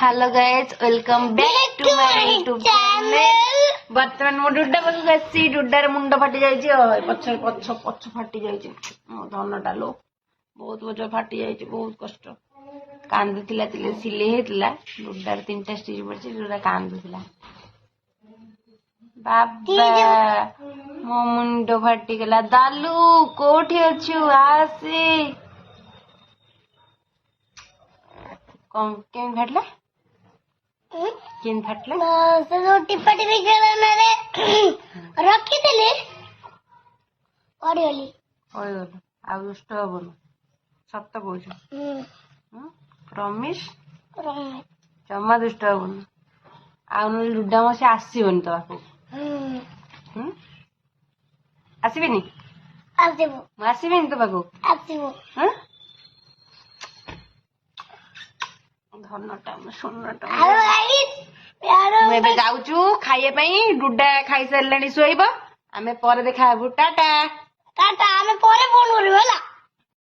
Hello guys welcome back to my YouTube channel. बर्तमान मो डुड्डा पाखु आसी डुड्डार मुंड फाटी जाइए पछ पछ पछ फाटी जाइए मो धनटा लो बहुत बजर फाटी जाइए बहुत कष्ट कांदुला सिले होता डुड्डार 3टा स्टिच पड़ी डुड्डा कांदुला बाबा मो मुंड फाटी गला दालू कोठी अच्छु आसे कौन केन फाटला केन फाटला तो टिप्पा टिप्पी खेल रखी देले ओडी आ दुष्ट हबन सत कौच प्रमिश जमा दुष्ट हबन आ लुडा मसी आसबन तो पाक आसबेनि आसबेनि तो पाक धनटा सोनटा मुझे जाऊचु खाइए डुडा खाई सारे शोब आम पर देखा टाटा टाटा आमे परे फोन करियो होला।